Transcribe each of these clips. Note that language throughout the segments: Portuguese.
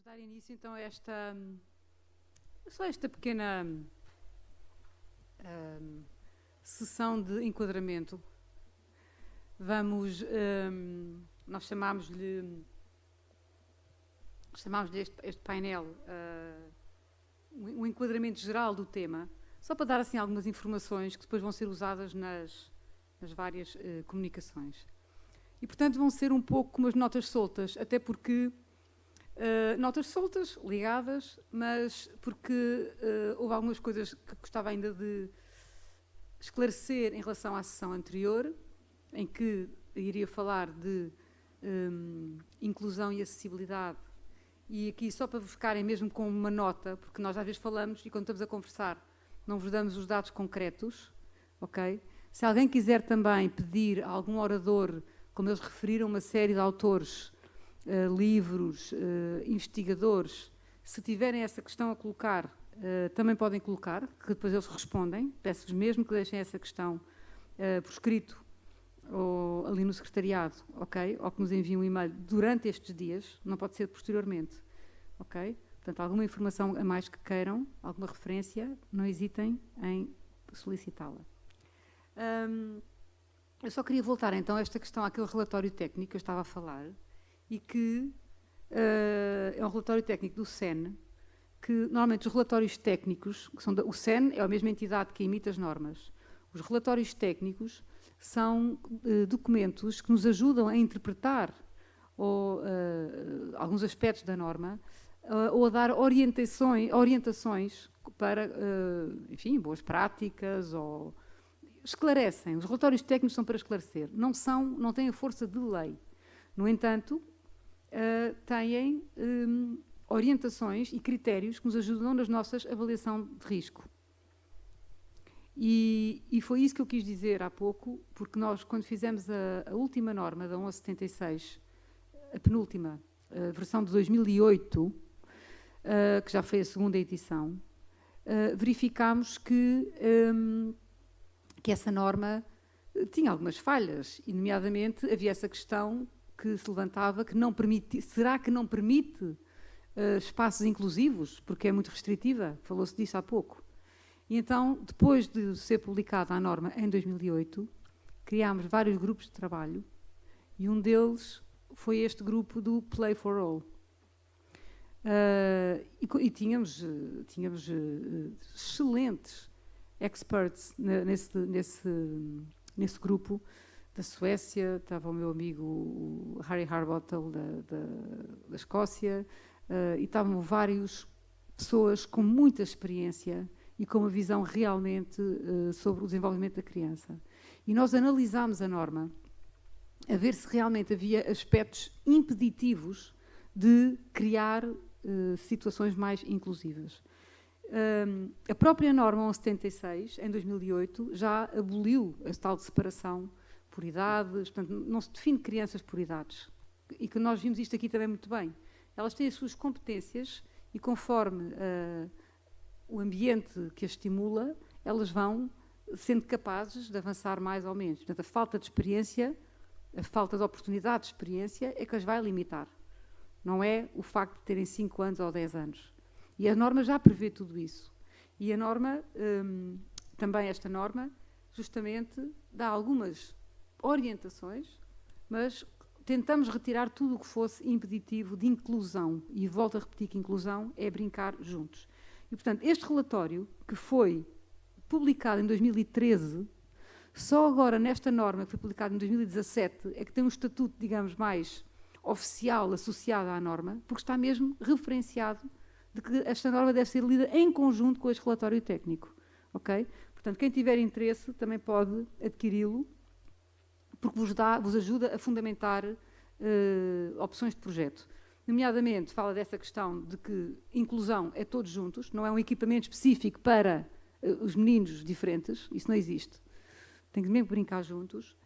dar início então a esta pequena sessão de enquadramento. Nós chamámos-lhe este painel um enquadramento geral do tema, só para dar assim algumas informações que depois vão ser usadas nas várias comunicações. E, portanto, vão ser um pouco como as notas soltas, até porque notas soltas, ligadas, mas porque houve algumas coisas que gostava ainda de esclarecer em relação à sessão anterior, em que iria falar de inclusão e acessibilidade. E aqui, só para vos ficarem mesmo com uma nota, porque nós às vezes falamos e quando estamos a conversar não vos damos os dados concretos, ok? Se alguém quiser também pedir a algum orador, como eles referiram, uma série de autores, livros, investigadores, se tiverem essa questão a colocar, também podem colocar, que depois eles respondem. Peço-vos mesmo que deixem essa questão por escrito ou ali no secretariado, ok? Ou que nos enviem um e-mail durante estes dias, não pode ser posteriormente, ok? Portanto, alguma informação a mais que queiram, alguma referência, não hesitem em solicitá-la. Eu só queria voltar então a esta questão, àquele relatório técnico que eu estava a falar, e que é um relatório técnico do SEN, que normalmente os relatórios técnicos, o SEN é a mesma entidade que emite as normas, os relatórios técnicos são documentos que nos ajudam a interpretar alguns aspectos da norma ou a dar orientações para, enfim, boas práticas ou esclarecem. Os relatórios técnicos são para esclarecer, não têm a força de lei. No entanto, têm orientações e critérios que nos ajudam nas nossas avaliação de risco. E foi isso que eu quis dizer há pouco, porque nós, quando fizemos a última norma, da 1176, a penúltima, a versão de 2008, que já foi a segunda edição, verificámos que essa norma tinha algumas falhas, e nomeadamente havia essa questão que se levantava, que não permite, será que não permite espaços inclusivos, porque é muito restritiva? Falou-se disso há pouco. E então, depois de ser publicada a norma em 2008, criámos vários grupos de trabalho e um deles foi este grupo do Play for All. E tínhamos excelentes experts nesse grupo. Da Suécia, estava o meu amigo Harry Harbottle da Escócia, e estavam várias pessoas com muita experiência e com uma visão realmente sobre o desenvolvimento da criança. E nós analisámos a norma a ver se realmente havia aspectos impeditivos de criar situações mais inclusivas. A própria norma 1176, em 2008, já aboliu a tal de separação por idades, portanto, não se define crianças por idades. E que nós vimos isto aqui também muito bem. Elas têm as suas competências e, conforme o ambiente que as estimula, elas vão sendo capazes de avançar mais ou menos. Portanto, a falta de experiência, a falta de oportunidade de experiência é que as vai limitar. Não é o facto de terem 5 anos ou 10 anos. E a norma já prevê tudo isso. E a norma, também esta norma, justamente dá algumas orientações, mas tentamos retirar tudo o que fosse impeditivo de inclusão. E volto a repetir que inclusão é brincar juntos. E, portanto, este relatório, que foi publicado em 2013, só agora nesta norma, que foi publicada em 2017, é que tem um estatuto, digamos, mais oficial associado à norma, porque está mesmo referenciado de que esta norma deve ser lida em conjunto com este relatório técnico. Ok? Portanto, quem tiver interesse também pode adquiri-lo, porque vos ajuda a fundamentar opções de projeto. Nomeadamente, fala dessa questão de que inclusão é todos juntos, não é um equipamento específico para os meninos diferentes, isso não existe. Tem que mesmo brincar juntos.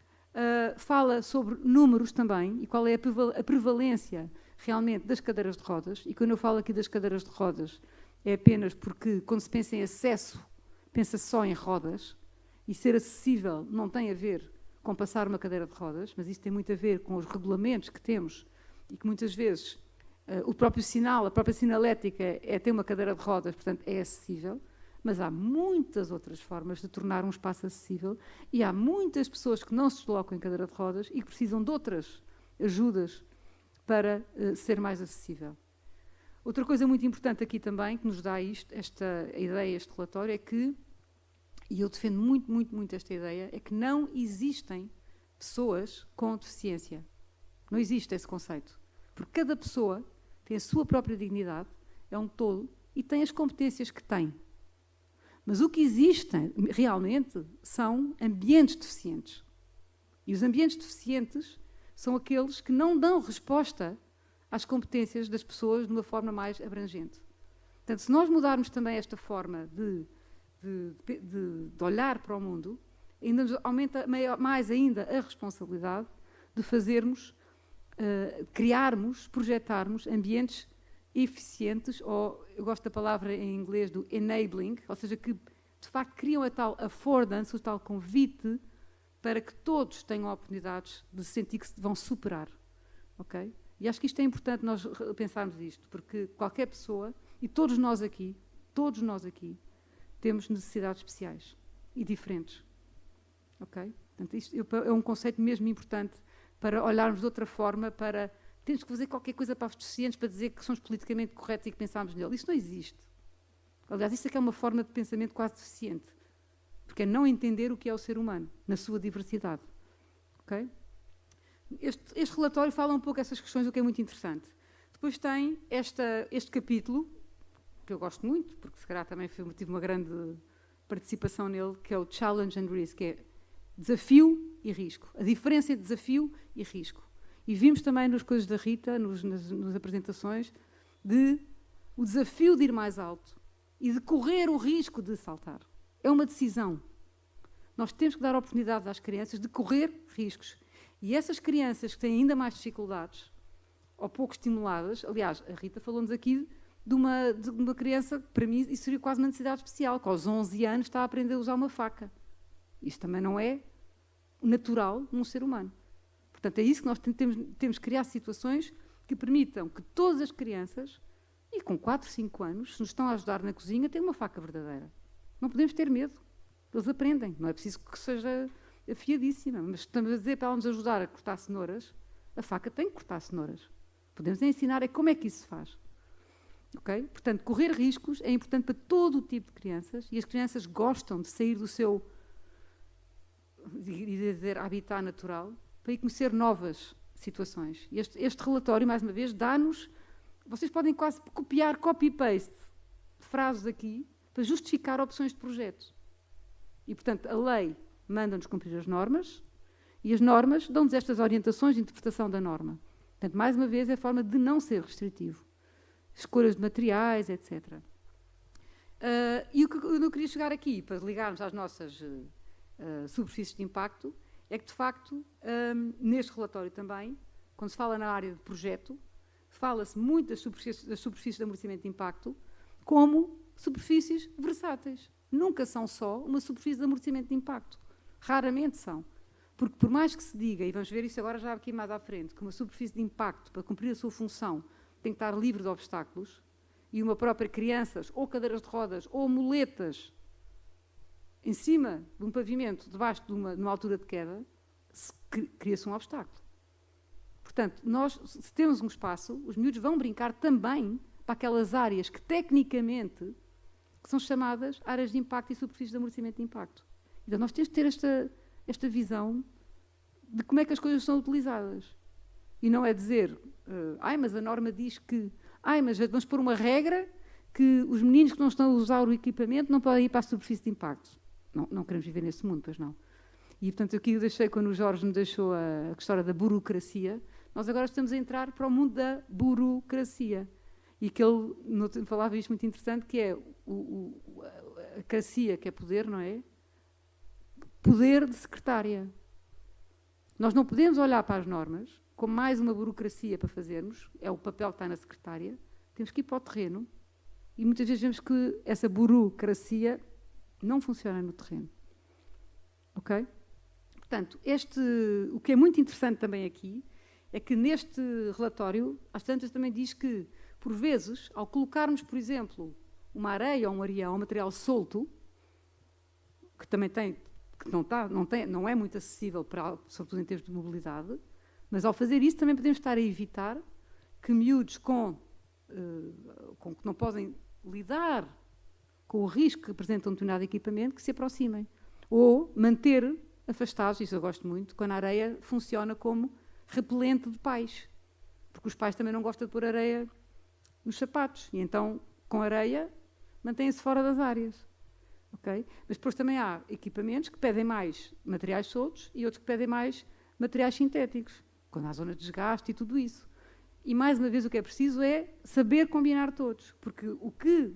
Fala sobre números também e qual é a prevalência realmente das cadeiras de rodas. E quando eu falo aqui das cadeiras de rodas, é apenas porque, quando se pensa em acesso, pensa-se só em rodas, e ser acessível não tem a ver com passar uma cadeira de rodas, mas isso tem muito a ver com os regulamentos que temos e que muitas vezes o próprio sinal, a própria sinalética tem uma cadeira de rodas, portanto é acessível, mas há muitas outras formas de tornar um espaço acessível e há muitas pessoas que não se deslocam em cadeira de rodas e que precisam de outras ajudas para ser mais acessível. Outra coisa muito importante aqui também, que nos dá esta ideia, este relatório, é que, e eu defendo muito, muito, muito esta ideia, é que não existem pessoas com deficiência. Não existe esse conceito. Porque cada pessoa tem a sua própria dignidade, é um todo, e tem as competências que tem. Mas o que existe realmente são ambientes deficientes. E os ambientes deficientes são aqueles que não dão resposta às competências das pessoas de uma forma mais abrangente. Portanto, se nós mudarmos também esta forma de olhar para o mundo, ainda nos aumenta mais ainda a responsabilidade de fazermos, criarmos, projetarmos ambientes eficientes, ou eu gosto da palavra em inglês do enabling, ou seja, que de facto criam a tal affordance, o tal convite para que todos tenham oportunidades de sentir que se vão superar. Ok? E acho que isto é importante nós pensarmos isto, porque qualquer pessoa, e todos nós aqui, temos necessidades especiais e diferentes. Ok? Portanto, isto é um conceito mesmo importante para olharmos de outra forma, para temos que fazer qualquer coisa para os deficientes, para dizer que somos politicamente corretos e que pensamos nele. Isso não existe. Aliás, isso é que é uma forma de pensamento quase deficiente, porque é não entender o que é o ser humano, na sua diversidade. Ok? Este relatório fala um pouco essas questões, o que é muito interessante. Depois tem este capítulo, que eu gosto muito, porque se calhar também tive uma grande participação nele, que é o Challenge and Risk, que é desafio e risco. A diferença entre desafio e risco. E vimos também nas coisas da Rita, nas apresentações, o desafio de ir mais alto e de correr o risco de saltar. É uma decisão. Nós temos que dar oportunidade às crianças de correr riscos. E essas crianças que têm ainda mais dificuldades, ou pouco estimuladas, aliás, a Rita falou-nos aqui de uma criança, para mim, isso seria quase uma necessidade especial, que aos 11 anos está a aprender a usar uma faca. Isto também não é natural num ser humano. Portanto, é isso que nós temos que criar situações que permitam que todas as crianças, e com 4, 5 anos, se nos estão a ajudar na cozinha, tenham uma faca verdadeira. Não podemos ter medo. Eles aprendem. Não é preciso que seja afiadíssima, mas estamos a dizer para ela nos ajudar a cortar cenouras, a faca tem que cortar cenouras. Podemos ensinar como é que isso se faz. Okay? Portanto, correr riscos é importante para todo o tipo de crianças, e as crianças gostam de sair do seu habitat natural para ir conhecer novas situações. Este relatório, mais uma vez, dá-nos... Vocês podem quase copiar copy-paste frases aqui para justificar opções de projetos. E, portanto, a lei manda-nos cumprir as normas e as normas dão-nos estas orientações de interpretação da norma. Portanto, mais uma vez, é a forma de não ser restritivo. Escolhas de materiais, etc. E o que eu não queria chegar aqui, para ligarmos às nossas superfícies de impacto, é que, de facto, neste relatório também, quando se fala na área de projeto, fala-se muito das superfícies de amortecimento de impacto como superfícies versáteis. Nunca são só uma superfície de amortecimento de impacto. Raramente são. Porque por mais que se diga, e vamos ver isso agora já aqui mais à frente, que uma superfície de impacto, para cumprir a sua função, tem que estar livre de obstáculos, e uma própria crianças, ou cadeiras de rodas, ou muletas, em cima de um pavimento, debaixo de numa altura de queda, cria-se um obstáculo. Portanto, nós, se temos um espaço, os miúdos vão brincar também para aquelas áreas que, tecnicamente, que são chamadas áreas de impacto e superfícies de amortecimento de impacto. Então, nós temos que ter esta visão de como é que as coisas são utilizadas. E não é dizer, mas a norma diz que, mas vamos pôr uma regra que os meninos que não estão a usar o equipamento não podem ir para a superfície de impacto. Não queremos viver nesse mundo, pois não. E, portanto, aqui eu deixei, quando o Jorge me deixou a história da burocracia, nós agora estamos a entrar para o mundo da burocracia. E que ele falava isto muito interessante, que é a cracia, que é poder, não é? Poder de secretária. Nós não podemos olhar para as normas como mais uma burocracia para fazermos, é o papel que está na secretária, temos que ir para o terreno, e muitas vezes vemos que essa burocracia não funciona no terreno. Ok? Portanto, o que é muito interessante também aqui é que neste relatório, às tantas também diz que, por vezes, ao colocarmos, por exemplo, uma areia ou um areião, um material solto, que também tem, que não é muito acessível, sobretudo em termos de mobilidade, mas ao fazer isso também podemos estar a evitar que miúdos com que não podem lidar com o risco que representa um determinado equipamento, que se aproximem. Ou manter afastados, isso eu gosto muito, quando a areia funciona como repelente de pais. Porque os pais também não gostam de pôr areia nos sapatos. E então, com areia, mantêm-se fora das áreas. Okay? Mas depois também há equipamentos que pedem mais materiais soltos e outros que pedem mais materiais sintéticos, quando há zonas de desgaste e tudo isso. E, mais uma vez, o que é preciso é saber combinar todos. Porque o que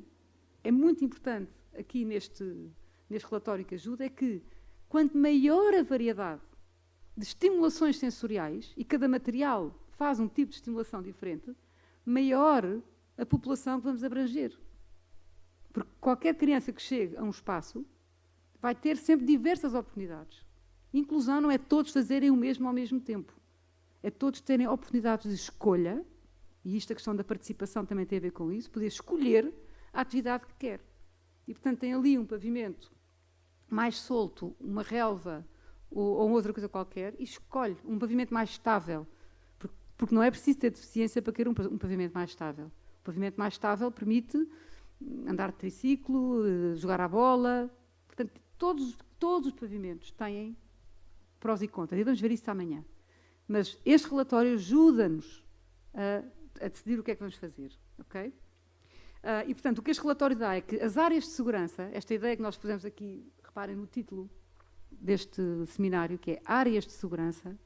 é muito importante aqui neste relatório que ajuda é que, quanto maior a variedade de estimulações sensoriais, e cada material faz um tipo de estimulação diferente, maior a população que vamos abranger. Porque qualquer criança que chegue a um espaço vai ter sempre diversas oportunidades. Inclusão não é todos fazerem o mesmo ao mesmo tempo. É todos terem oportunidades de escolha, e isto, a questão da participação também tem a ver com isso, poder escolher a atividade que quer. E, portanto, tem ali um pavimento mais solto, uma relva ou outra coisa qualquer, e escolhe um pavimento mais estável. Porque não é preciso ter deficiência para ter um pavimento mais estável. O pavimento mais estável permite andar de triciclo, jogar à bola. Portanto, todos os pavimentos têm prós e contras. E vamos ver isso amanhã. Mas este relatório ajuda-nos a decidir o que é que vamos fazer. Okay? E, portanto, o que este relatório dá é que as áreas de segurança, esta ideia que nós pusemos aqui, reparem no título deste seminário, que é áreas de segurança,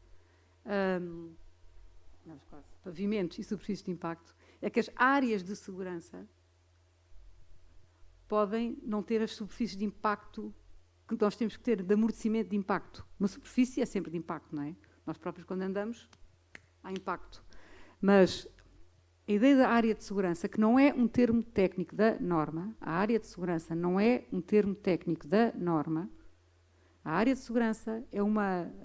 pavimentos e superfícies de impacto, é que as áreas de segurança podem não ter as superfícies de impacto que nós temos que ter, de amortecimento de impacto. Uma superfície é sempre de impacto, não é? Nós próprios, quando andamos, há impacto. Mas a ideia da área de segurança, que não é um termo técnico da norma, a área de segurança não é um termo técnico da norma, a área de segurança é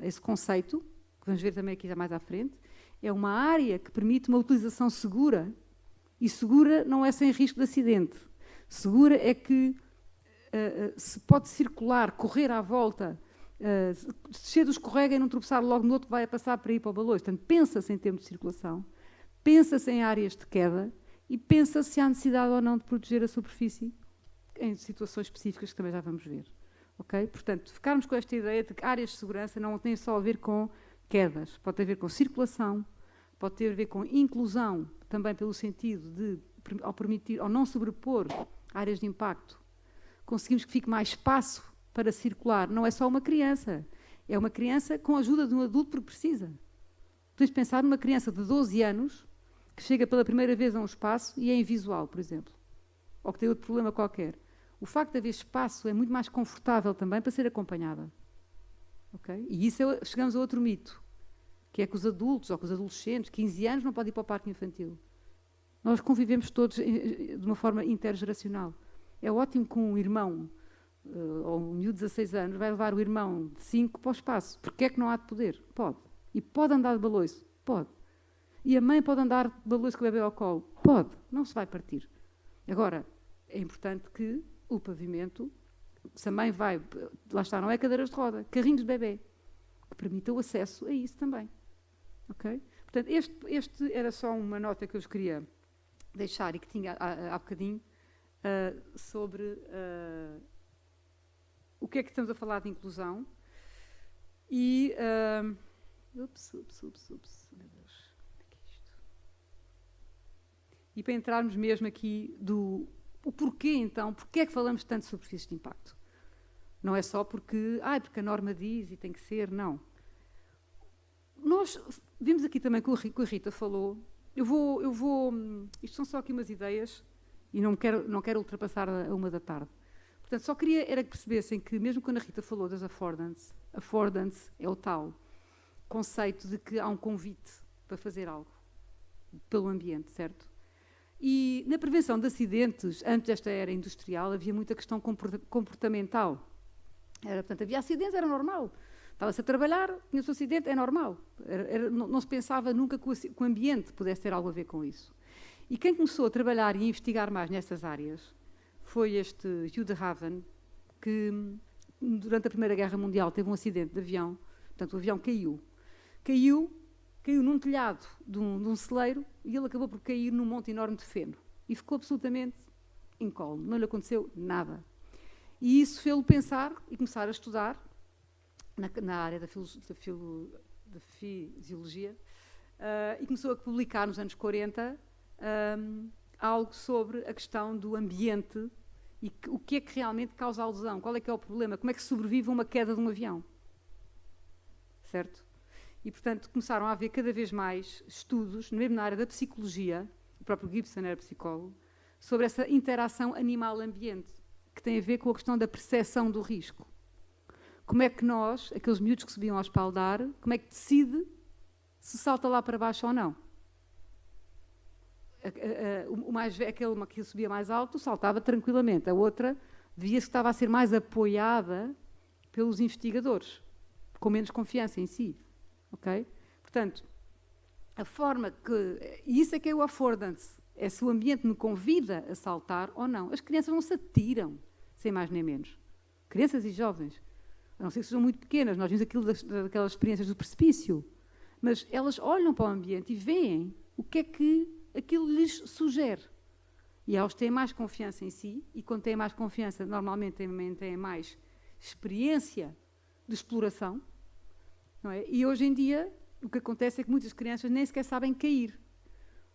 esse conceito, que vamos ver também aqui mais à frente, é uma área que permite uma utilização segura, e segura não é sem risco de acidente. Segura é que se pode circular, correr à volta, descer do escorrega e não tropeçar logo no outro que vai passar para ir para o baloiço. Portanto, pensa-se em termos de circulação, pensa-se em áreas de queda e pensa-se se há necessidade ou não de proteger a superfície em situações específicas que também já vamos ver. Okay? Portanto, ficarmos com esta ideia de que áreas de segurança não têm só a ver com quedas, pode ter a ver com circulação, pode ter a ver com inclusão, também pelo sentido de, ao permitir, ao não sobrepor áreas de impacto, conseguimos que fique mais espaço para circular. Não é só uma criança, é uma criança com a ajuda de um adulto porque precisa. Podemos pensar numa criança de 12 anos que chega pela primeira vez a um espaço e é invisual, por exemplo, ou que tem outro problema qualquer. O facto de haver espaço é muito mais confortável também para ser acompanhada. Okay? E isso chegamos a outro mito, que é que os adultos ou que os adolescentes, 15 anos, não podem ir para o parque infantil. Nós convivemos todos de uma forma intergeracional. É ótimo que um irmão, ou um miúdo de 16 anos, vai levar o irmão de 5 para o espaço. Porque é que não há de poder? Pode. E pode andar de baloiço? Pode. E a mãe pode andar de baloiço com o bebê ao colo? Pode. Não se vai partir. Agora, é importante que o pavimento, se a mãe vai, lá está, não é cadeiras de roda, carrinhos de bebê, que permita o acesso a isso também. Ok? Portanto, este era só uma nota que eu vos queria deixar e que tinha há bocadinho sobre o que é que estamos a falar de inclusão e meu Deus, como é que é isto? E para entrarmos mesmo aqui o porquê então, porquê é que falamos tanto de superfícies de impacto? Não é só porque a norma diz e tem que ser, não. Nós vimos aqui também que a Rita falou, isto são só aqui umas ideias e não quero ultrapassar a 1 da tarde. Portanto, só queria era que percebessem que, mesmo quando a Rita falou das affordance é o tal conceito de que há um convite para fazer algo pelo ambiente, certo? E na prevenção de acidentes, antes desta era industrial, havia muita questão comportamental. Portanto, havia acidentes, era normal. Estava-se a trabalhar, tinha-se um acidente, é normal. Não se pensava nunca que o ambiente pudesse ter algo a ver com isso. E quem começou a trabalhar e a investigar mais nessas áreas foi este Hugh de Haven, que durante a Primeira Guerra Mundial teve um acidente de avião, portanto o avião caiu num telhado de um celeiro e ele acabou por cair num monte enorme de feno. E ficou absolutamente incólume, não lhe aconteceu nada. E isso fez-lo pensar e começar a estudar na área da fisiologia e começou a publicar nos anos 40 algo sobre a questão do ambiente e o que é que realmente causa a lesão, qual é que é o problema, como é que sobrevive uma queda de um avião. Certo? E, portanto, começaram a haver cada vez mais estudos, mesmo na área da psicologia, o próprio Gibson era psicólogo, sobre essa interação animal-ambiente, que tem a ver com a questão da percepção do risco. Como é que nós, aqueles miúdos que subiam ao espaldar, como é que decide se salta lá para baixo ou não? Aquele que subia mais alto saltava tranquilamente. A outra via-se que estava a ser mais apoiada pelos investigadores, com menos confiança em si. Okay? Portanto, a forma que... E isso é que é o affordance. É se o ambiente me convida a saltar ou não. As crianças não se atiram, sem mais nem menos. Crianças e jovens. A não ser que sejam muito pequenas. Nós vimos aquilo daquelas experiências do precipício. Mas elas olham para o ambiente e veem o que é que aquilo lhes sugere. E elas têm mais confiança em si. E quando têm mais confiança, normalmente também têm mais experiência de exploração. Não é? E hoje em dia, o que acontece é que muitas crianças nem sequer sabem cair.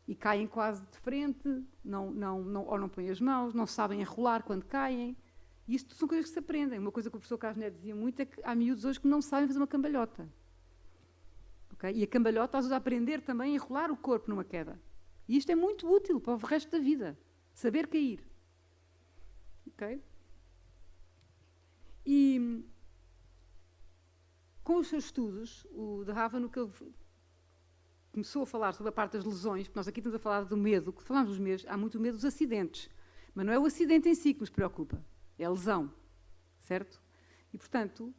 E caem quase de frente, ou não põem as mãos, não sabem enrolar quando caem. E isto são coisas que se aprendem. Uma coisa que o professor Carlos Neto dizia muito é que há miúdos hoje que não sabem fazer uma cambalhota. Okay? E a cambalhota ajuda a aprender também a enrolar o corpo numa queda. E isto é muito útil para o resto da vida. Saber cair. Okay? E com os seus estudos, o de Haven, o que ele começou a falar sobre a parte das lesões, porque nós aqui estamos a falar do medo, que falamos dos medos, há muito medo dos acidentes. Mas não é o acidente em si que nos preocupa, é a lesão. Certo? E, portanto,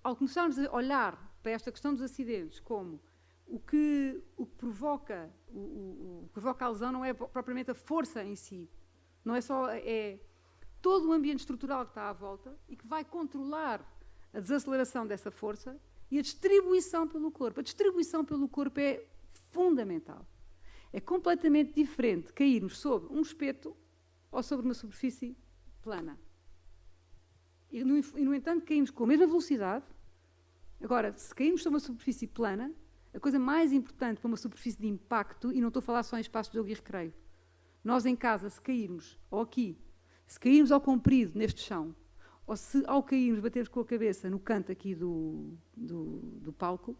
ao começarmos a olhar para esta questão dos acidentes como o que provoca a lesão não é propriamente a força em si, não é só todo o ambiente estrutural que está à volta e que vai controlar a desaceleração dessa força e a distribuição pelo corpo. A distribuição pelo corpo é fundamental. É completamente diferente cairmos sobre um espeto ou sobre uma superfície plana. E, no entanto, caímos com a mesma velocidade. Agora, se cairmos sobre uma superfície plana, a coisa mais importante para uma superfície de impacto, e não estou a falar só em espaço de jogo e recreio, nós em casa, se cairmos, ou aqui, se cairmos ao comprido neste chão, ou se ao cairmos batermos com a cabeça no canto aqui do palco,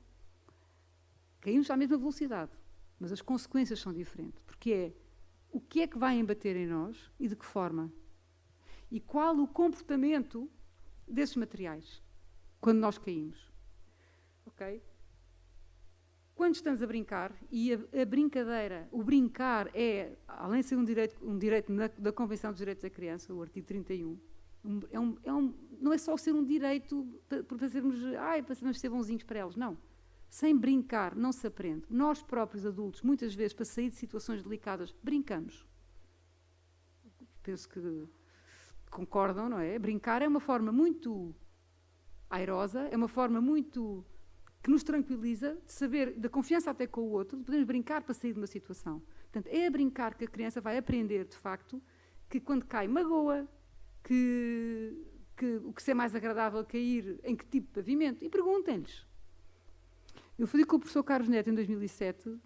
caímos à mesma velocidade, mas as consequências são diferentes, porque é o que é que vai embater em nós e de que forma? E qual o comportamento desses materiais quando nós caímos? Ok? Quando estamos a brincar, e a brincadeira, o brincar é, além de ser um direito da Convenção dos Direitos da Criança, o artigo 31, não é só ser um direito para sermos ser bonzinhos para elas, não. Sem brincar não se aprende. Nós próprios adultos, muitas vezes, para sair de situações delicadas, brincamos. Penso que concordam, não é? Brincar é uma forma muito airosa, é uma forma muito que nos tranquiliza, de saber, da confiança até com o outro, de podermos brincar para sair de uma situação. Portanto, é a brincar que a criança vai aprender, de facto, que quando cai magoa, que o que é mais agradável cair, em que tipo de pavimento, e perguntem-lhes. Eu fui com o professor Carlos Neto em 2007,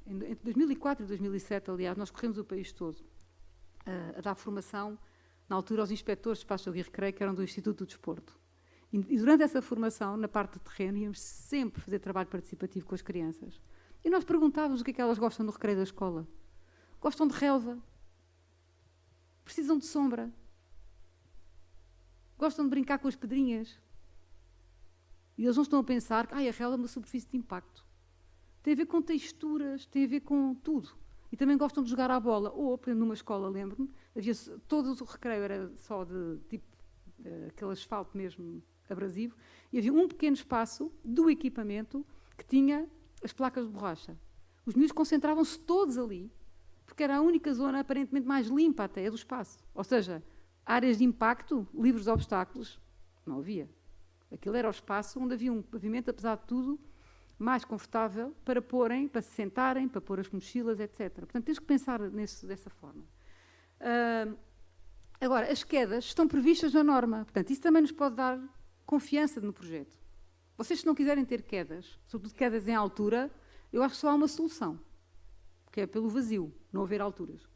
entre 2004 e 2007, aliás, nós corremos o país todo a dar formação, na altura, aos inspectores de espaço de jogo e recreio, que eram do Instituto do Desporto. E durante essa formação, na parte de terreno, íamos sempre fazer trabalho participativo com as crianças. E nós perguntávamos o que é que elas gostam do recreio da escola. Gostam de relva. Precisam de sombra. Gostam de brincar com as pedrinhas. E eles não estão a pensar que a relva é uma superfície de impacto. Tem a ver com texturas, tem a ver com tudo. E também gostam de jogar à bola. Ou, por exemplo, numa escola, lembro-me, todo o recreio era só de tipo aquele asfalto mesmo abrasivo, e havia um pequeno espaço do equipamento que tinha as placas de borracha. Os miúdos concentravam-se todos ali, porque era a única zona aparentemente mais limpa até do espaço. Ou seja, áreas de impacto, livres de obstáculos, não havia. Aquilo era o espaço onde havia um pavimento, apesar de tudo, mais confortável para porem, para se sentarem, para pôr as mochilas, etc. Portanto, tens que pensar dessa forma. Agora, as quedas estão previstas na norma. Portanto, isso também nos pode dar confiança no projeto. Vocês, se não quiserem ter quedas, sobretudo quedas em altura, eu acho que só há uma solução, que é pelo vazio, não haver alturas.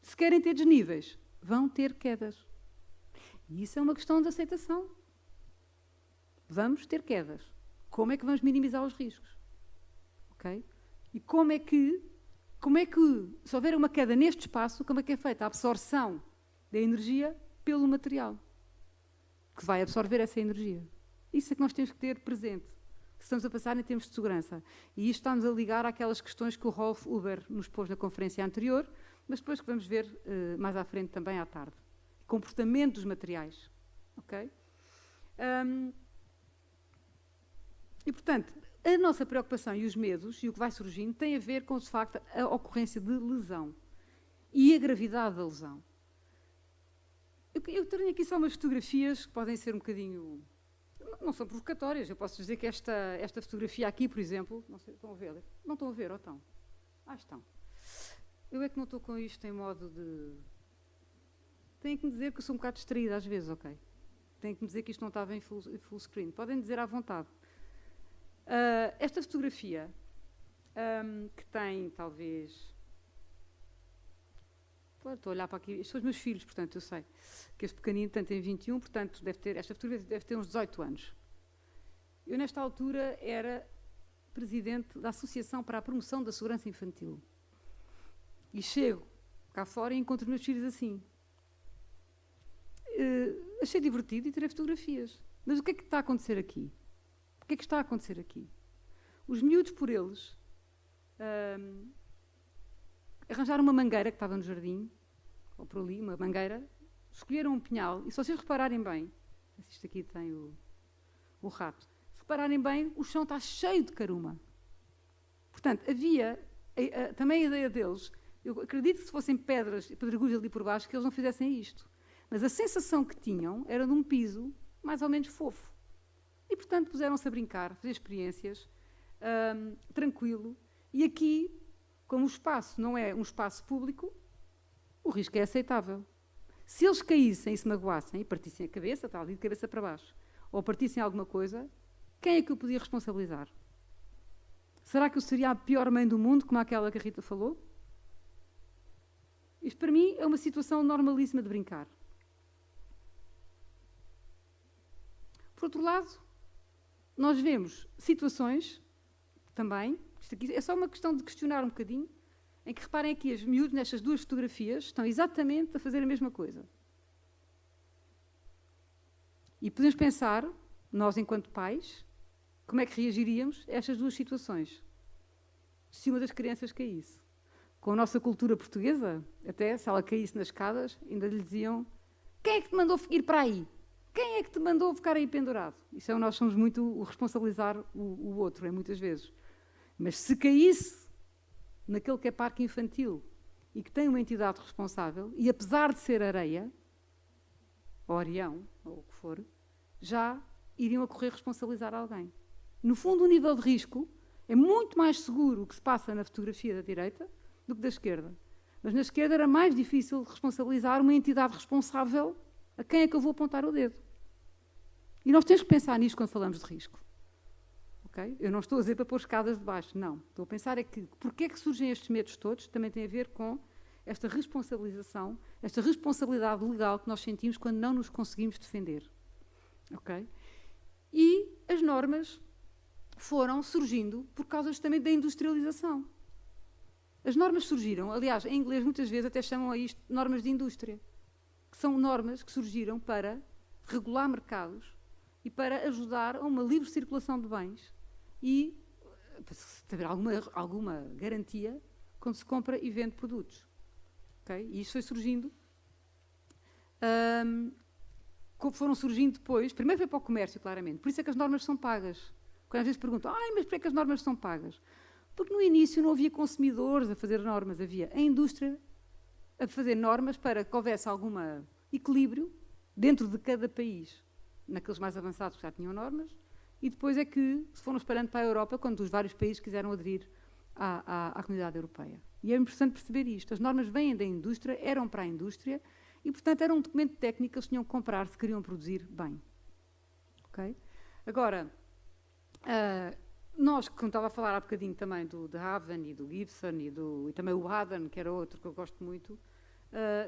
Se querem ter desníveis, vão ter quedas. E isso é uma questão de aceitação. Vamos ter quedas. Como é que vamos minimizar os riscos? Ok? E como é que, se houver uma queda neste espaço, como é que é feita a absorção da energia pelo material, que vai absorver essa energia? Isso é que nós temos que ter presente, se estamos a passar em termos de segurança. E isto está-nos a ligar àquelas questões que o Rolf Huber nos pôs na conferência anterior, mas depois que vamos ver mais à frente também à tarde. Comportamento dos materiais. Ok? E, portanto, a nossa preocupação e os medos, e o que vai surgindo, tem a ver com, de facto, a ocorrência de lesão e a gravidade da lesão. Eu tenho aqui só umas fotografias que podem ser um bocadinho... Não são provocatórias. Eu posso dizer que esta fotografia aqui, por exemplo... Não sei, estão a ver? Não estão a ver, ou estão? Estão. Eu é que não estou com isto em modo de... Tenho que me dizer que eu sou um bocado distraída às vezes, ok? Tenho que me dizer que isto não estava em full screen. Podem dizer à vontade. Esta fotografia, que tem, talvez... Estou a olhar para aqui. Estes são os meus filhos, portanto, eu sei que este pequenino tem 21, portanto, esta fotografia deve ter uns 18 anos. Eu, nesta altura, era presidente da Associação para a Promoção da Segurança Infantil. E chego cá fora e encontro os meus filhos assim. Achei divertido e tirei fotografias. Mas o que é que está a acontecer aqui? O que é que está a acontecer aqui? Os miúdos, por eles, arranjaram uma mangueira que estava no jardim, ou por ali, uma mangueira, escolheram um pinhal, e se vocês repararem bem, isto aqui tem o rato, se repararem bem, o chão está cheio de caruma. Portanto, havia também a ideia deles, eu acredito que se fossem pedras e pedregulhos ali por baixo, que eles não fizessem isto. Mas a sensação que tinham era de um piso mais ou menos fofo. E, portanto, puseram-se a brincar, a fazer experiências, tranquilo. E aqui, como o espaço não é um espaço público, o risco é aceitável. Se eles caíssem e se magoassem e partissem a cabeça, tal, de cabeça para baixo, ou partissem alguma coisa, quem é que o podia responsabilizar? Será que eu seria a pior mãe do mundo, como aquela que a Rita falou? Isto, para mim, é uma situação normalíssima de brincar. Por outro lado, nós vemos situações, também, isto aqui é só uma questão de questionar um bocadinho, em que reparem aqui, as miúdas nestas duas fotografias estão exatamente a fazer a mesma coisa. E podemos pensar, nós enquanto pais, como é que reagiríamos a estas duas situações? Se uma das crianças caísse. Com a nossa cultura portuguesa, até se ela caísse nas escadas, ainda lhe diziam: quem é que te mandou ir para aí? Quem é que te mandou ficar aí pendurado? Isso é, nós somos muito o responsabilizar o outro, muitas vezes. Mas se caísse naquele que é parque infantil e que tem uma entidade responsável, e apesar de ser areia, ou areião, ou o que for, já iriam a correr responsabilizar alguém. No fundo, o nível de risco é muito mais seguro o que se passa na fotografia da direita do que da esquerda. Mas na esquerda era mais difícil responsabilizar uma entidade responsável. A quem é que eu vou apontar o dedo? E nós temos que pensar nisto quando falamos de risco. Okay? Eu não estou a dizer para pôr escadas de baixo, não. Estou a pensar é que porque é que surgem estes medos todos, também tem a ver com esta responsabilização, esta responsabilidade legal que nós sentimos quando não nos conseguimos defender. Okay? E as normas foram surgindo por causa também da industrialização. As normas surgiram, aliás, em inglês muitas vezes até chamam a isto normas de indústria, que são normas que surgiram para regular mercados e para ajudar a uma livre circulação de bens e para ter alguma garantia quando se compra e vende produtos. Okay? E isso foi surgindo foram surgindo depois, primeiro foi para o comércio, claramente, por isso é que as normas são pagas. Quando às vezes perguntam, mas porquê é que as normas são pagas? Porque no início não havia consumidores a fazer normas, havia a indústria a fazer normas para que houvesse algum equilíbrio dentro de cada país. Naqueles mais avançados que já tinham normas, e depois é que se foram espalhando para a Europa quando os vários países quiseram aderir à comunidade europeia. E é importante perceber isto. As normas vêm da indústria, eram para a indústria, e, portanto, era um documento técnico que eles tinham que comprar se queriam produzir bem. Okay? Agora, nós, como estava a falar há bocadinho também do de Haven e do Gibson e também o Haddon, que era outro que eu gosto muito,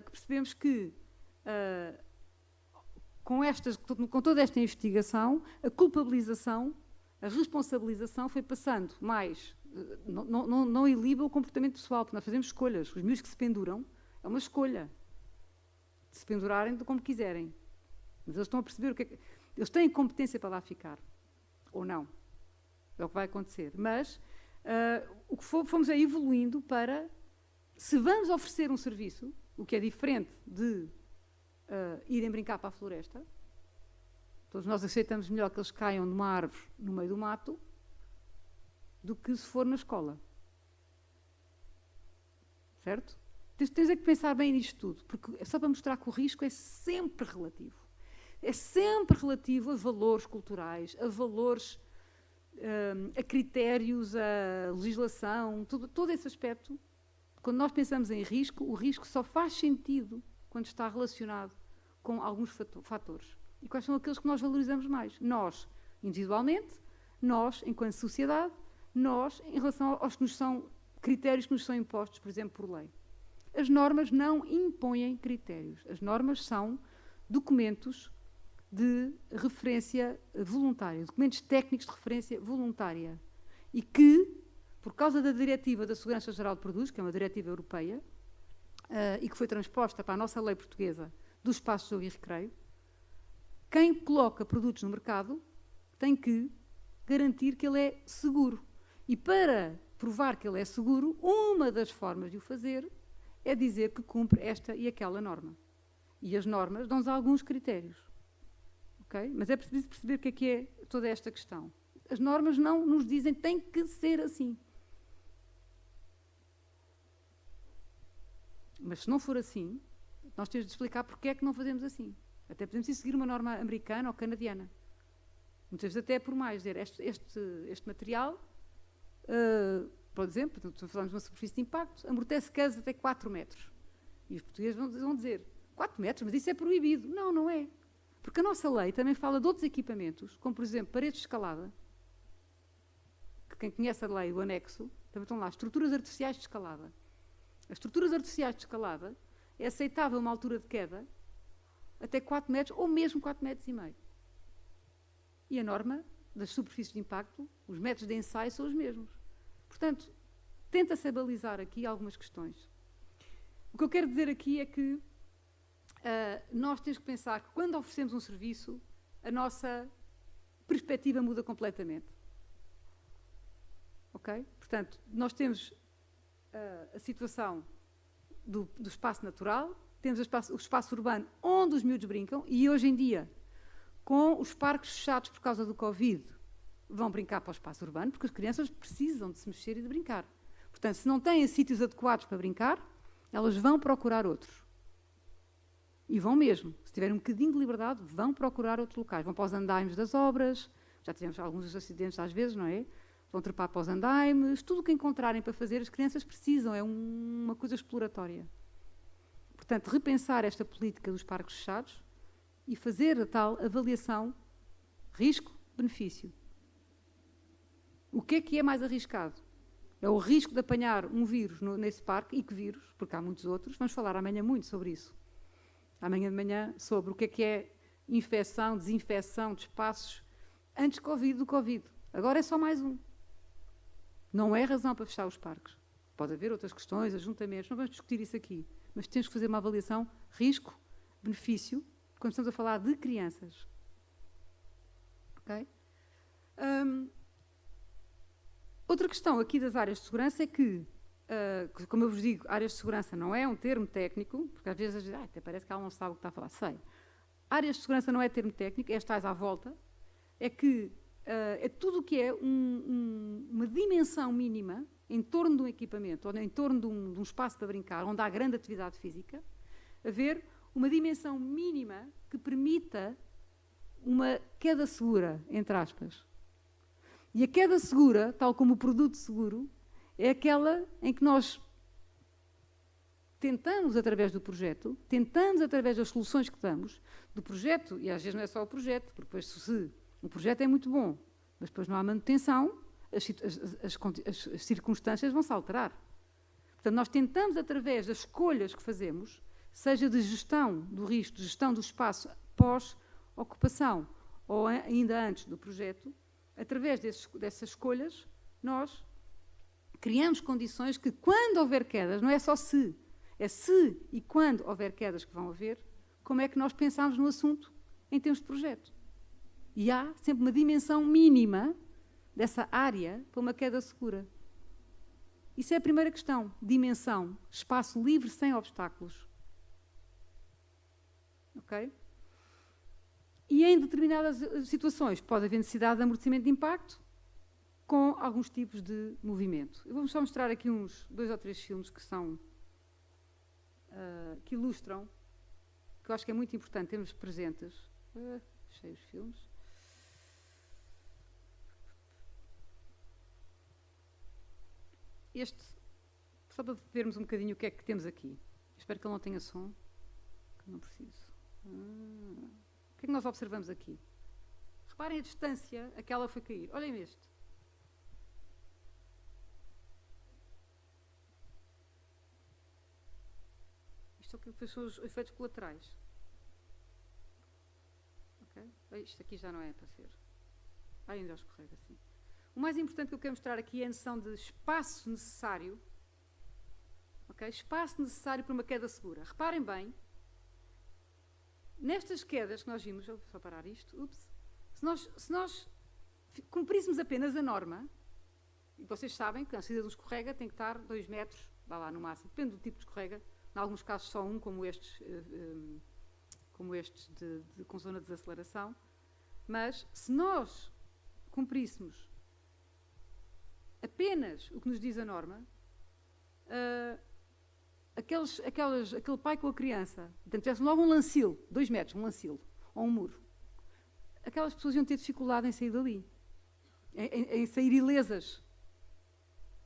que percebemos que com toda esta investigação, a culpabilização, a responsabilização foi passando mais, não iliba o comportamento pessoal, porque nós fazemos escolhas. Os miúdos que se penduram, é uma escolha de se pendurarem como quiserem. Mas eles estão a perceber o que é que... Eles têm competência para lá ficar, ou não. É o que vai acontecer. Mas o que fomos é evoluindo para, se vamos oferecer um serviço, o que é diferente de irem brincar para a floresta, todos nós aceitamos melhor que eles caiam numa árvore no meio do mato do que se for na escola. Certo? Tens é que pensar bem nisto tudo, porque é só para mostrar que o risco é sempre relativo. É sempre relativo a valores culturais, a valores, a critérios, a legislação, todo esse aspecto. Quando nós pensamos em risco, o risco só faz sentido quando está relacionado com alguns fatores. E quais são aqueles que nós valorizamos mais? Nós, individualmente, nós, enquanto sociedade, nós, em relação aos que nos são critérios que nos são impostos, por exemplo, por lei. As normas não impõem critérios. As normas são documentos de referência voluntária, documentos técnicos de referência voluntária. E que, por causa da Diretiva da Segurança Geral de Produtos, que é uma diretiva europeia, e que foi transposta para a nossa lei portuguesa do espaço de jogo e recreio, quem coloca produtos no mercado tem que garantir que ele é seguro. E para provar que ele é seguro, uma das formas de o fazer é dizer que cumpre esta e aquela norma. E as normas dão-nos alguns critérios. Okay? Mas é preciso perceber o que é toda esta questão. As normas não nos dizem que tem que ser assim. Mas se não for assim, nós temos de explicar porque é que não fazemos assim. Até podemos ir seguir uma norma americana ou canadiana. Muitas vezes até por mais, dizer, este material, por exemplo, falamos de uma superfície de impacto, amortece casos até 4 metros. E os portugueses vão dizer, 4 metros, mas isso é proibido. Não, não é. Porque a nossa lei também fala de outros equipamentos, como por exemplo paredes de escalada, que quem conhece a lei, o anexo, também estão lá, estruturas artificiais de escalada. As estruturas artificiais de escalada é aceitável uma altura de queda até 4 metros ou mesmo 4 metros e meio. E a norma das superfícies de impacto, os métodos de ensaio são os mesmos. Portanto, tenta-se balizar aqui algumas questões. O que eu quero dizer aqui é que nós temos que pensar que quando oferecemos um serviço, a nossa perspectiva muda completamente. Ok? Portanto, nós temos a situação do espaço natural, temos o espaço urbano onde os miúdos brincam, e hoje em dia, com os parques fechados por causa do Covid, vão brincar para o espaço urbano, porque as crianças precisam de se mexer e de brincar. Portanto, se não têm sítios adequados para brincar, elas vão procurar outros. E vão mesmo. Se tiverem um bocadinho de liberdade, vão procurar outros locais. Vão para os andaimes das obras, já tivemos alguns acidentes às vezes, não é? Vão trepar para os andaimes, tudo o que encontrarem para fazer, as crianças precisam, é uma coisa exploratória. Portanto, repensar esta política dos parques fechados e fazer a tal avaliação risco-benefício. O que é mais arriscado? É o risco de apanhar um vírus nesse parque, e que vírus, porque há muitos outros, vamos falar amanhã muito sobre isso. Amanhã de manhã, sobre o que é infecção, desinfecção de espaços antes do Covid. Agora é só mais um. Não é razão para fechar os parques. Pode haver outras questões, ajuntamentos, não vamos discutir isso aqui. Mas temos que fazer uma avaliação risco-benefício quando estamos a falar de crianças. Ok? Outra questão aqui das áreas de segurança é que, como eu vos digo, áreas de segurança não é um termo técnico, porque às vezes até parece que ela não sabe o que está a falar. Sei. áreas de segurança não é termo técnico, é as tais à volta, é que é tudo o que é uma dimensão mínima em torno de um equipamento, ou em torno de um espaço para brincar, onde há grande atividade física, haver uma dimensão mínima que permita uma queda segura, entre aspas. E a queda segura, tal como o produto seguro, é aquela em que nós tentamos, através do projeto, tentamos, através das soluções que damos, do projeto, e às vezes não é só o projeto, porque depois se o projeto é muito bom, mas depois não há manutenção, as circunstâncias vão se alterar. Portanto, nós tentamos, através das escolhas que fazemos, seja de gestão do risco, de gestão do espaço pós-ocupação, ou ainda antes do projeto, através dessas escolhas, nós criamos condições que, quando houver quedas, não é só se, é se e quando houver quedas que vão haver, como é que nós pensamos no assunto em termos de projeto. E há sempre uma dimensão mínima dessa área para uma queda segura. Isso é a primeira questão. Dimensão, espaço livre sem obstáculos. Ok? E em determinadas situações pode haver necessidade de amortecimento de impacto com alguns tipos de movimento. Eu vou só mostrar aqui uns 2 ou 3 filmes que são que ilustram, que eu acho que é muito importante termos presentes. Fechei os filmes. Este, só para vermos um bocadinho o que é que temos aqui. Espero que ele não tenha som, que não preciso. O que é que nós observamos aqui? Reparem a distância a que ela foi cair. Olhem este. Isto são os efeitos colaterais. Okay? Isto aqui já não é para ser. Ainda escorrega assim. O mais importante que eu quero mostrar aqui é a noção de espaço necessário. Okay? Espaço necessário para uma queda segura. Reparem bem, nestas quedas que nós vimos, vou só parar isto, se nós cumpríssemos apenas a norma, e vocês sabem que a saída do escorrega tem que estar 2 metros, vá lá no máximo, depende do tipo de escorrega, em alguns casos só um, como estes com zona de desaceleração, mas se nós cumpríssemos apenas o que nos diz a norma, aquele pai com a criança, portanto, tivesse logo um lancilo, 2 metros, um lancilo, ou um muro, aquelas pessoas iam ter dificuldade em sair dali, em sair ilesas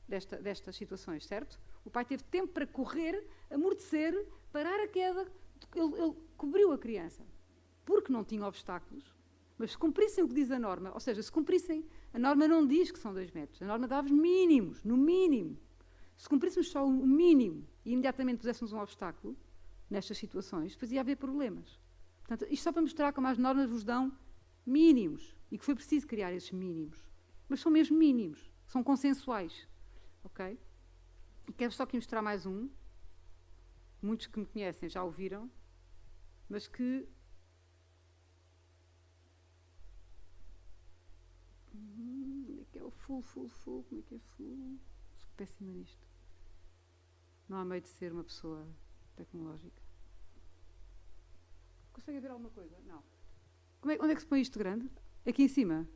destas situações, certo? O pai teve tempo para correr, amortecer, parar a queda, ele cobriu a criança, porque não tinha obstáculos. Mas se cumprissem o que diz a norma, ou seja, se cumprissem, a norma não diz que são 2 metros, a norma dá-vos mínimos, no mínimo. Se cumpríssemos só o mínimo e imediatamente puséssemos um obstáculo nestas situações, depois ia haver problemas. Portanto, isto só para mostrar como as normas vos dão mínimos e que foi preciso criar esses mínimos. Mas são mesmo mínimos, são consensuais. Ok? E quero só aqui mostrar mais um. Muitos que me conhecem já o viram, mas que como é que é o full, como é que é full? Sou péssima nisto. Não há meio de ser uma pessoa tecnológica. Conseguem ver alguma coisa? Não. Onde é que se põe isto grande? Aqui em cima.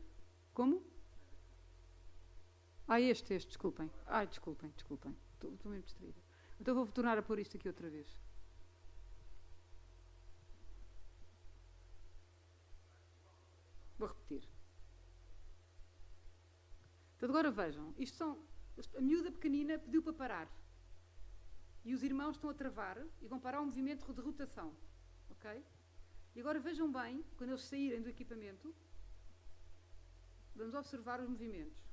Como? Desculpem. Desculpem. Estou meio distraída. Então vou tornar a pôr isto aqui outra vez. Vou repetir. Então agora vejam, a miúda pequenina pediu para parar. E os irmãos estão a travar e vão parar o movimento de rotação. Ok? E agora vejam bem, quando eles saírem do equipamento, vamos observar os movimentos.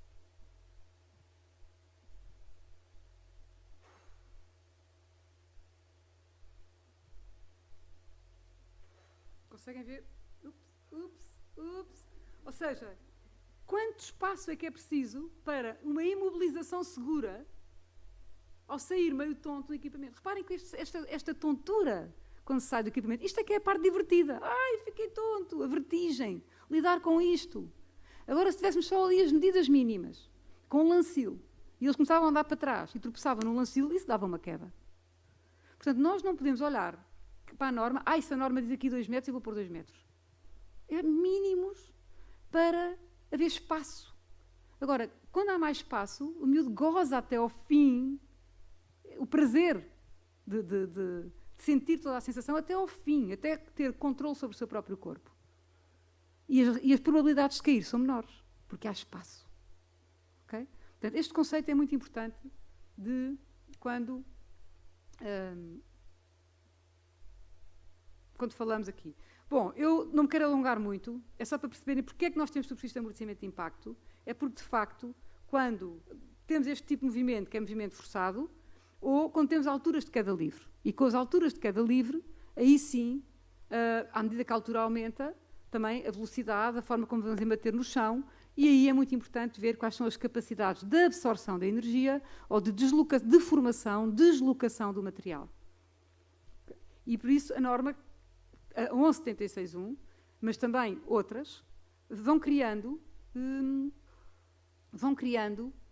Conseguem ver? Ups. Ou seja, quanto espaço é que é preciso para uma imobilização segura ao sair meio tonto do equipamento? Reparem que esta tontura, quando se sai do equipamento, isto é que é a parte divertida. Fiquei tonto, a vertigem, lidar com isto. Agora, se tivéssemos só ali as medidas mínimas, com um lancilo, e eles começavam a andar para trás e tropeçavam no lancilo, isso dava uma queda. Portanto, nós não podemos olhar para a norma, se a norma diz aqui 2 metros, eu vou pôr 2 metros. É mínimos para haver espaço. Agora, quando há mais espaço, o miúdo goza até ao fim o prazer de sentir toda a sensação até ao fim, até ter controle sobre o seu próprio corpo. E as probabilidades de cair são menores, porque há espaço. Okay? Portanto, este conceito é muito importante de quando falamos aqui. Bom, eu não me quero alongar muito, é só para perceberem porque é que nós temos superfície de amortecimento de impacto. É porque, de facto, quando temos este tipo de movimento, que é movimento forçado, ou quando temos alturas de queda livre. E com as alturas de queda livre, aí sim, à medida que a altura aumenta, também a velocidade, a forma como vamos embater no chão, e aí é muito importante ver quais são as capacidades de absorção da energia ou de deformação, deslocação do material. E por isso a norma, a 1176.1, mas também outras, vão criando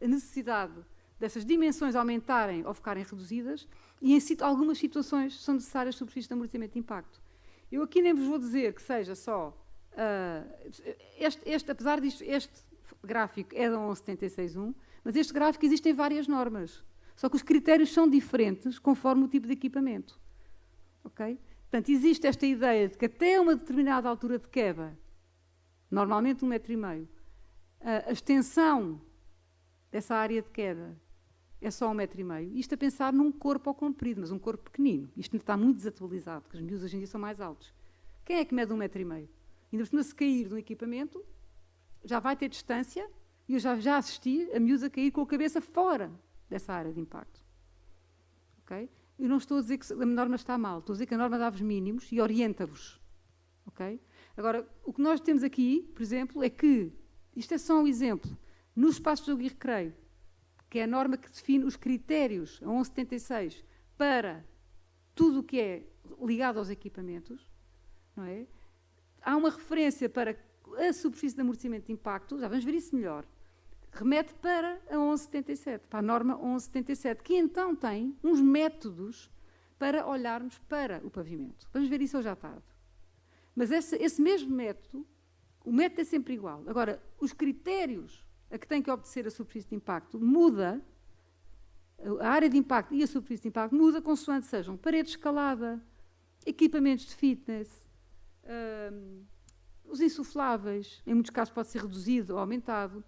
a necessidade dessas dimensões aumentarem ou ficarem reduzidas e em algumas situações são necessárias superfícies de amortecimento de impacto. Eu aqui nem vos vou dizer que seja só apesar disto, este gráfico é da 1176.1, mas este gráfico existem várias normas, só que os critérios são diferentes conforme o tipo de equipamento. Ok? Portanto, existe esta ideia de que até uma determinada altura de queda, normalmente 1,5 metro, a extensão dessa área de queda é só 1,5 metro. Isto a pensar num corpo ao comprido, mas um corpo pequenino. Isto está muito desatualizado, porque os miúdos hoje em dia são mais altos. Quem é que mede 1,5 metro? Ainda por cima, se cair de um equipamento, já vai ter distância, e eu já assisti a miúdos a cair com a cabeça fora dessa área de impacto. Ok? Eu não estou a dizer que a norma está mal, estou a dizer que a norma dá-vos mínimos e orienta-vos. Ok? Agora, o que nós temos aqui, por exemplo, é que, isto é só um exemplo, no espaço de jogo e recreio, que é a norma que define os critérios, a 1176, para tudo o que é ligado aos equipamentos, não é? Há uma referência para a superfície de amortecimento de impacto, já vamos ver isso melhor, remete para a 1177, para a norma 1177, que então tem uns métodos para olharmos para o pavimento. Vamos ver isso hoje à tarde. Mas esse mesmo método, o método é sempre igual. Agora, os critérios a que tem que obedecer a superfície de impacto muda, a área de impacto e a superfície de impacto muda consoante sejam paredes de escalada, equipamentos de fitness, os insufláveis, em muitos casos pode ser reduzido ou aumentado,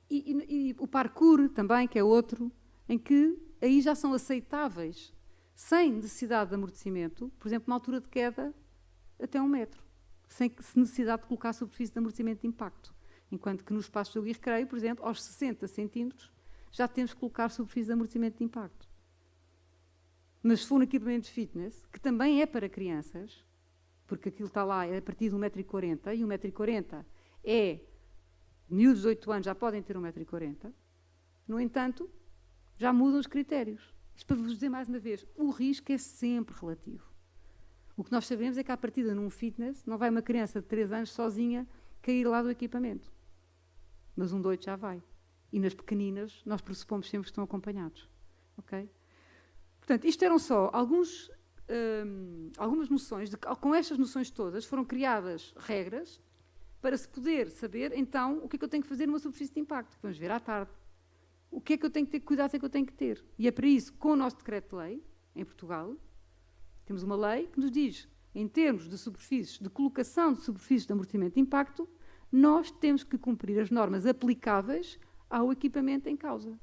e o parkour também, que é outro, em que aí já são aceitáveis, sem necessidade de amortecimento, por exemplo, uma altura de queda até 1 metro, sem necessidade de colocar superfície de amortecimento de impacto. Enquanto que no espaço de jogo e recreio, por exemplo, aos 60 centímetros, já temos que colocar superfície de amortecimento de impacto. Mas se for um equipamento de fitness, que também é para crianças, porque aquilo está lá é a partir de 1,40 m, e 1,40 m é, miúdos de 8 anos já podem ter 1,40 m, no entanto, já mudam os critérios. Isto para vos dizer mais uma vez, o risco é sempre relativo. O que nós sabemos é que, à partida, num fitness, não vai uma criança de 3 anos sozinha cair lá do equipamento. Mas um de 8 já vai. E nas pequeninas, nós pressupomos sempre que estão acompanhados. Ok? Portanto, isto eram só algumas noções, com estas noções todas foram criadas regras para se poder saber, então, o que é que eu tenho que fazer numa superfície de impacto. Vamos ver à tarde. O que é que eu tenho que ter, que cuidados é que eu tenho que ter. E é para isso, com o nosso decreto-lei, em Portugal, temos uma lei que nos diz, em termos de superfícies, de colocação de superfícies de amortecimento de impacto, nós temos que cumprir as normas aplicáveis ao equipamento em causa.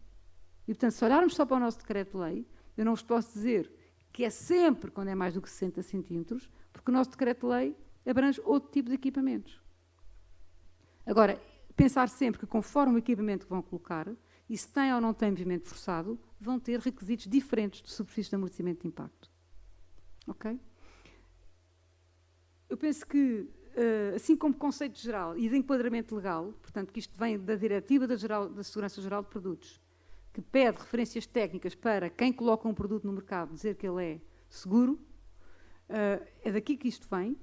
E, portanto, se olharmos só para o nosso decreto-lei, eu não vos posso dizer que é sempre quando é mais do que 60 centímetros, porque o nosso decreto-lei abrange outro tipo de equipamentos. Agora, pensar sempre que conforme o equipamento que vão colocar, e se tem ou não tem movimento forçado, vão ter requisitos diferentes de superfície de amortecimento de impacto. Ok? Eu penso que, assim como conceito geral e de enquadramento legal, portanto, que isto vem da Diretiva da Segurança Geral de Produtos, que pede referências técnicas para quem coloca um produto no mercado dizer que ele é seguro, é daqui que isto vem.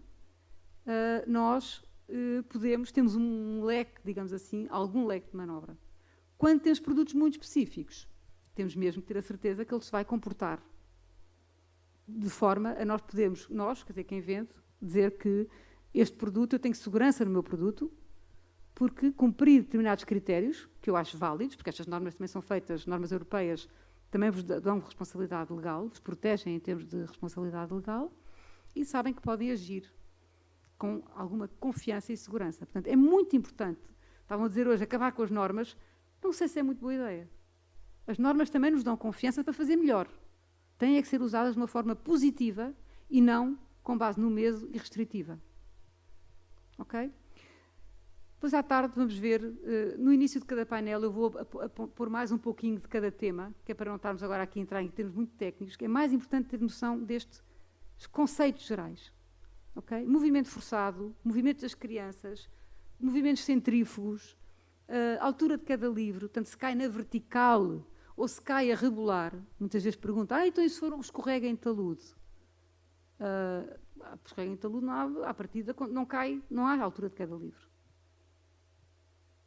Nós temos um leque, digamos assim, algum leque de manobra. Quando temos produtos muito específicos, temos mesmo que ter a certeza que ele se vai comportar de forma a nós podermos, quer dizer, quem vende, dizer que este produto, eu tenho segurança no meu produto, porque cumprir determinados critérios, que eu acho válidos, porque estas normas também são feitas, normas europeias, também vos dão responsabilidade legal, vos protegem em termos de responsabilidade legal, e sabem que podem agir com alguma confiança e segurança. Portanto, é muito importante. Estavam a dizer hoje, acabar com as normas, não sei se é muito boa ideia. As normas também nos dão confiança para fazer melhor. Têm que ser usadas de uma forma positiva e não com base no medo e restritiva. Ok? Depois à tarde vamos ver, no início de cada painel eu vou pôr mais um pouquinho de cada tema, que é para não estarmos agora aqui a entrar em termos muito técnicos, que é mais importante ter noção destes conceitos gerais. Okay? Movimento forçado, movimento das crianças, movimentos centrífugos, altura de cada livro, portanto, se cai na vertical ou se cai a rebolar, muitas vezes perguntam, então e se for um escorrega em talude? Escorrega em talude, à partida, não cai, não há altura de cada livro.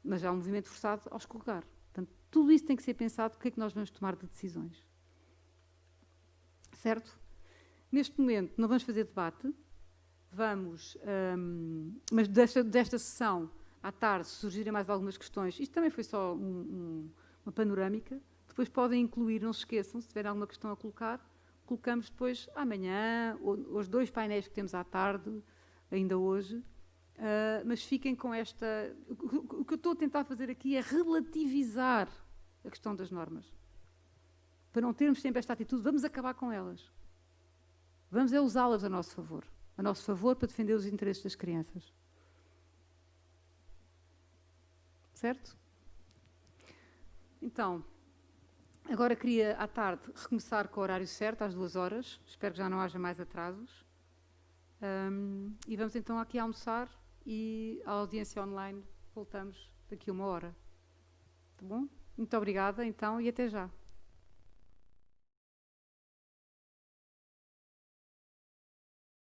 Mas há um movimento forçado ao escorregar. Portanto, tudo isso tem que ser pensado, o que é que nós vamos tomar de decisões. Certo? Neste momento, não vamos fazer debate, mas desta sessão, à tarde, se surgirem mais algumas questões, isto também foi só uma panorâmica, depois podem incluir, não se esqueçam, se tiverem alguma questão a colocar, colocamos depois amanhã, ou os 2 painéis que temos à tarde, ainda hoje, mas fiquem com esta... O que eu estou a tentar fazer aqui é relativizar a questão das normas. Para não termos sempre esta atitude, vamos acabar com elas. Vamos usá-las a nosso favor. A nosso favor para defender os interesses das crianças. Certo? Então, agora queria, à tarde, recomeçar com o horário certo, às 2 horas. Espero que já não haja mais atrasos. E vamos então aqui almoçar e a audiência online voltamos daqui a 1 hora. Tá bom? Muito obrigada, então, e até já.